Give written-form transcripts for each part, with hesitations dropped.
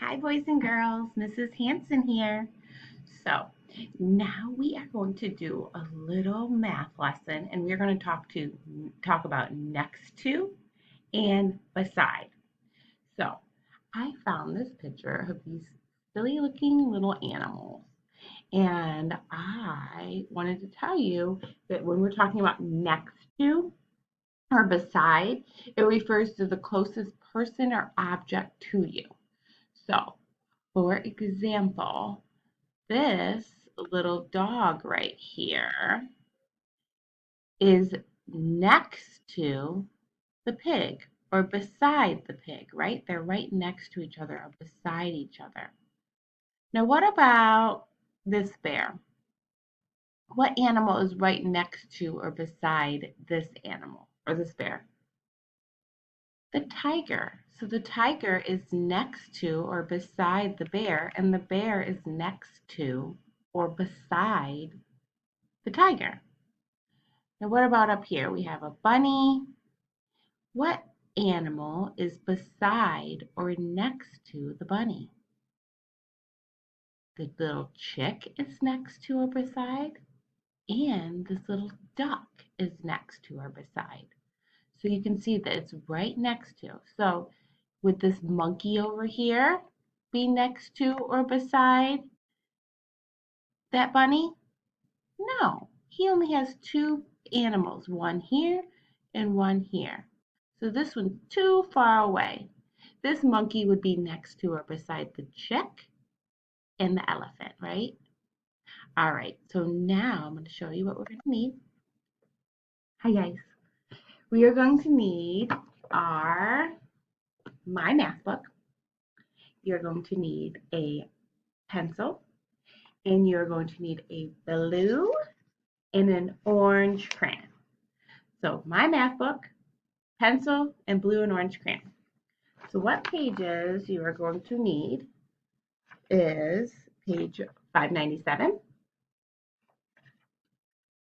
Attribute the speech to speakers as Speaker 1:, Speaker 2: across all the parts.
Speaker 1: Hi, boys and girls. Mrs. Hanson here. So, now we are going to do a little math lesson, and we're going to talk about next to and beside. So, I found this picture of these silly looking little animals, and I wanted to tell you that when we're talking about next to or beside, it refers to the closest person or object to you. So, for example, this little dog right here is next to the pig or beside the pig, right? They're right next to each other or beside each other. Now, what about this bear? What animal is right next to or beside this animal or this bear? The tiger. So the tiger is next to or beside the bear, and the bear is next to or beside the tiger. Now, what about up here? We have a bunny. What animal is beside or next to the bunny? The little chick is next to or beside, and this little duck is next to or beside. So you can see that it's right next to. So would this monkey over here be next to or beside that bunny? No, he only has two animals, one here and one here. So this one's too far away. This monkey would be next to or beside the chick and the elephant, right? All right, so now I'm going to show you what we're going to need. Hi guys. We are going to need our my math book. You're going to need a pencil, and you're going to need a blue and an orange crayon. So my math book, pencil, and blue and orange crayon. So what pages you are going to need is page 597,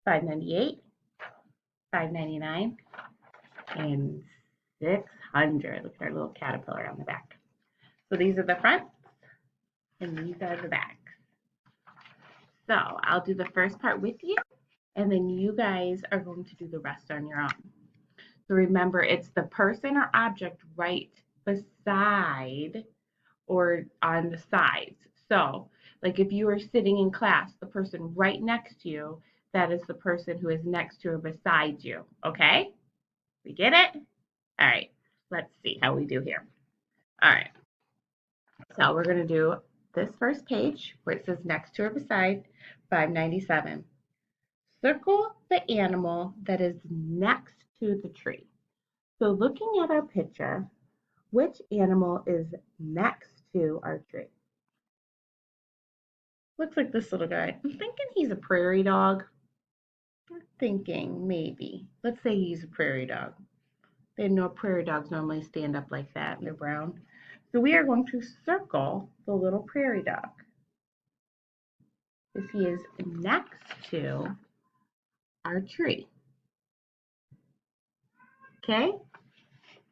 Speaker 1: 598, 599, and 600. Look at our little caterpillar on the back. So these are the fronts, and these are the backs. So I'll do the first part with you, and then you guys are going to do the rest on your own. So remember, it's the person or object right beside or on the sides. So, like if you are sitting in class, the person right next to you, that is the person who is next to or beside you. Okay? We get it? All right. Let's see how we do here. All right. So we're going to do this first page where it says next to or beside 597. Circle the animal that is next to the tree. So looking at our picture, which animal is next to our tree? Looks like this little guy. I'm thinking he's a prairie dog. I'm thinking maybe. Let's say he's a prairie dog. They know prairie dogs normally stand up like that and they're brown. So we are going to circle the little prairie dog because he is next to our tree. Okay?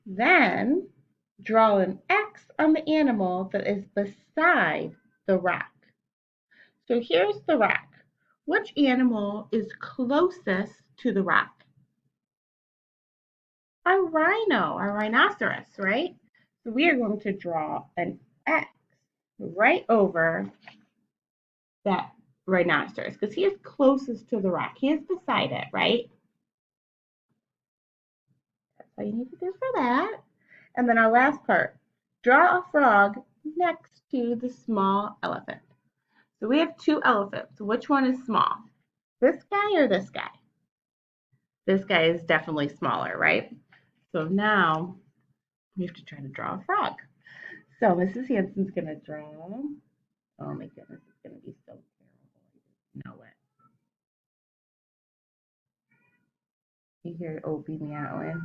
Speaker 1: Then draw an X on the animal that is beside the rock. So here's the rock. Which animal is closest to the rock? A rhino, a rhinoceros, right? So we are going to draw an X right over that rhinoceros because he is closest to the rock. He is beside it, right? That's all you need to do for that. And then our last part, draw a frog next to the small elephant. So we have two elephants. Which one is small? This guy or this guy? This guy is definitely smaller, right? So now we have to try to draw a frog. So Mrs. Hanson's going to draw. Oh my goodness, it's going to be so terrible. I just know it. You hear Opie meowing.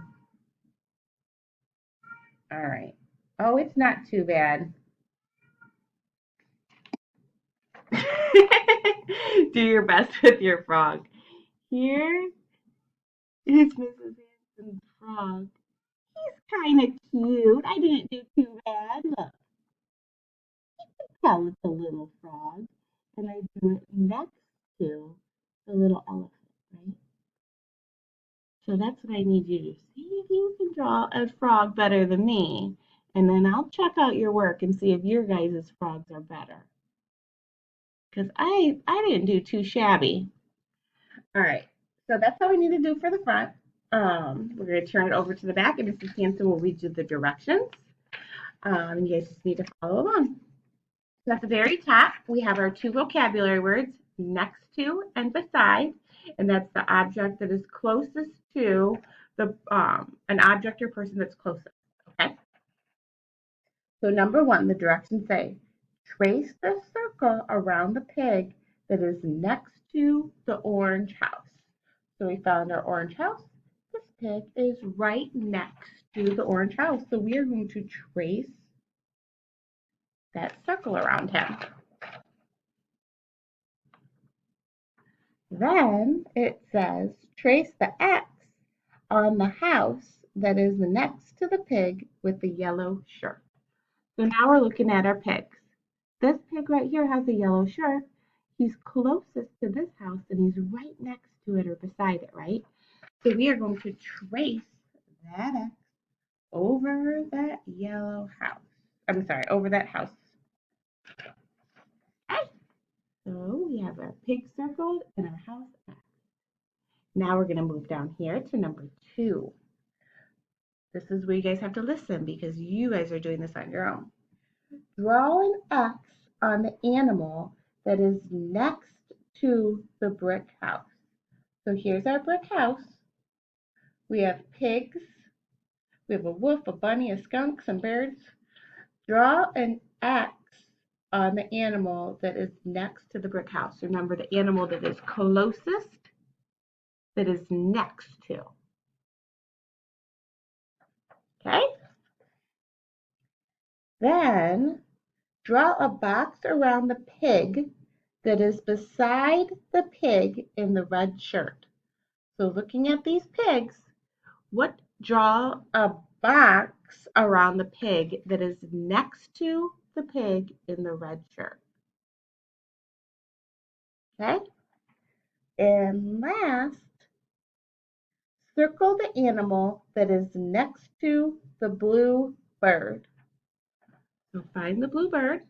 Speaker 1: All right. Oh, it's not too bad. Do your best with your frog. Here is Mrs. Hanson's frog. He's kind of cute. I didn't do too bad. Look. the little frog and I do it next to the little elephant, right? So that's what I need you to see if you can draw a frog better than me. And then I'll check out your work and see if your guys' frogs are better. Because I didn't do too shabby. All right, so that's all we need to do for the front. We're going to turn it over to the back, and Mrs. Hanson will read you the directions. You guys just need to follow along. So at the very top, we have our two vocabulary words, next to and beside, and that's the object that is closest to the an object or person that's closest. Okay. So number one, the directions say, trace the circle around the pig that is next to the orange house. So we found our orange house. This pig is right next to the orange house. So we are going to trace that circle around him. Then it says, trace the X on the house that is next to the pig with the yellow shirt. So now we're looking at our pigs. This pig right here has a yellow shirt. He's closest to this house and he's right next to it or beside it, right? So we are going to trace that X over that yellow house. I'm sorry, over that house. Okay. So we have our pig circled and our house X. Now we're going to move down here to number 2. This is where you guys have to listen because you guys are doing this on your own. Draw an X on the animal that is next to the brick house. So here's our brick house. We have pigs. We have a wolf, a bunny, a skunk, some birds. Draw an X on the animal that is next to the brick house. Remember the animal that is closest, that is next to. Okay? Then draw a box around the pig that is beside the pig in the red shirt. So looking at these pigs, draw a box around the pig that is next to the pig in the red shirt. Okay? And last, circle the animal that is next to the blue bird. So find the blue bird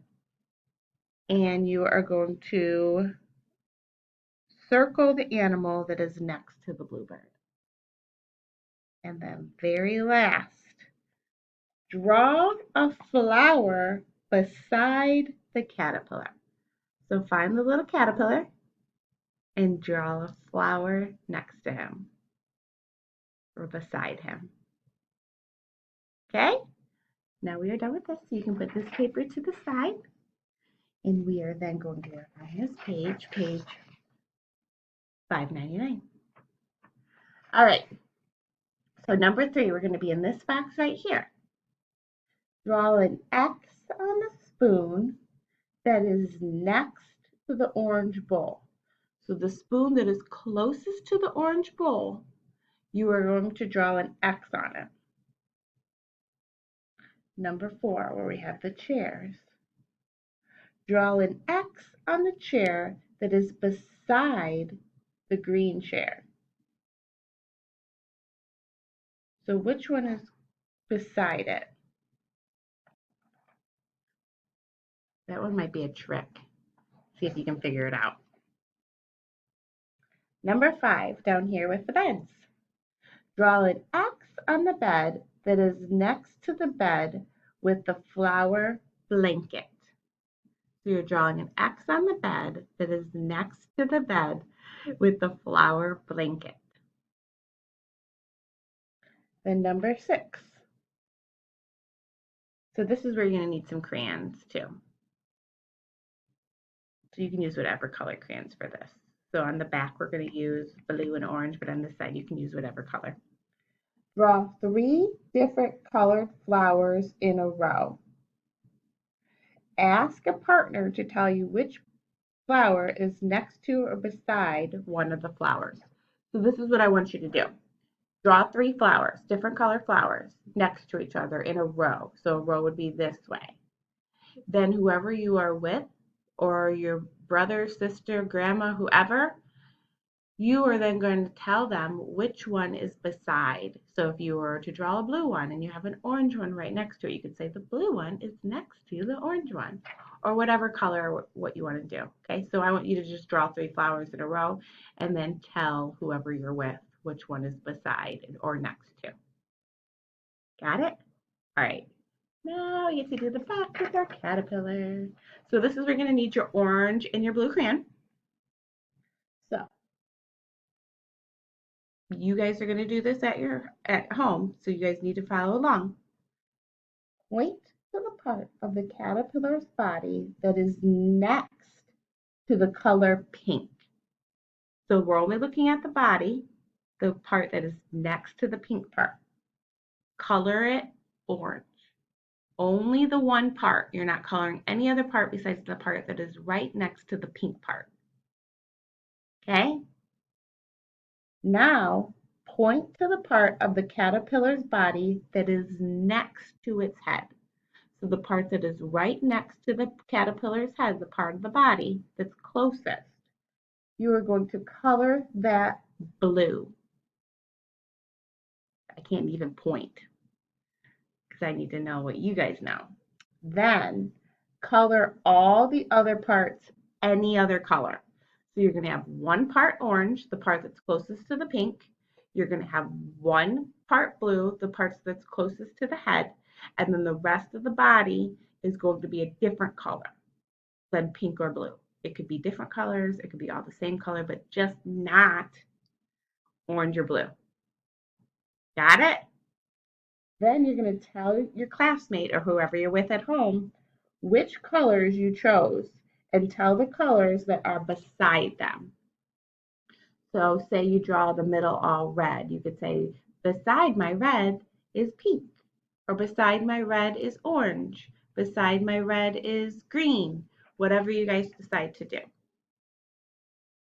Speaker 1: and you are going to circle the animal that is next to the blue bird. And then very last, draw a flower beside the caterpillar. So find the little caterpillar and draw a flower next to him or beside him. Okay? Now we are done with this. So you can put this paper to the side. And we are then going to work on this page, page 599. All right. So number 3, we're going to be in this box right here. Draw an X on the spoon that is next to the orange bowl. So the spoon that is closest to the orange bowl, you are going to draw an X on it. Number 4, where we have the chairs. Draw an X on the chair that is beside the green chair. So which one is beside it? That one might be a trick. See if you can figure it out. Number 5, down here with the beds. Draw an X on the bed that is next to the bed with the flower blanket. So you're drawing an X on the bed that is next to the bed with the flower blanket. Then number 6. So this is where you're going to need some crayons too. So you can use whatever color crayons for this. So on the back we're going to use blue and orange, but on this side you can use whatever color. Draw 3 different colored flowers in a row. Ask a partner to tell you which flower is next to or beside one of the flowers. So this is what I want you to do. Draw 3 flowers, different color flowers, next to each other in a row. So a row would be this way. then whoever you are with, or your brother, sister, grandma, whoever, you are then going to tell them which one is beside. So if you were to draw a blue one and you have an orange one right next to it, you could say the blue one is next to the orange one, or whatever color what you want to do. Okay, so I want you to just draw 3 flowers in a row and then tell whoever you're with which one is beside or next to. Got it? All right. Now you get to do the back with our caterpillar. So this is where you're going to need your orange and your blue crayon. So you guys are going to do this at home, so you guys need to follow along. Point to the part of the caterpillar's body that is next to the color pink. So we're only looking at the body, the part that is next to the pink part. Color it orange. Only the one part. You're not coloring any other part besides the part that is right next to the pink part. Okay? Now, point to the part of the caterpillar's body that is next to its head. So the part that is right next to the caterpillar's head, the part of the body that's closest, you are going to color that blue. I can't even point because I need to know what you guys know. Then color all the other parts any other color. So you're going to have one part orange, the part that's closest to the pink. You're going to have one part blue, the part that's closest to the head. And then the rest of the body is going to be a different color than pink or blue. It could be different colors, it could be all the same color, but just not orange or blue. Got it? Then you're going to tell your classmate or whoever you're with at home which colors you chose and tell the colors that are beside them. So say you draw the middle all red, you could say beside my red is pink, or beside my red is orange, beside my red is green, whatever you guys decide to do.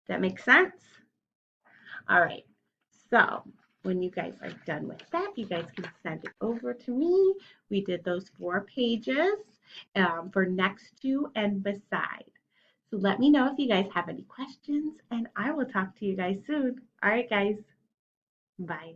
Speaker 1: That makes sense? All right, so when you guys are done with that, you guys can send it over to me. We did those 4 pages for next to and beside. So let me know if you guys have any questions, and I will talk to you guys soon. All right, guys. Bye.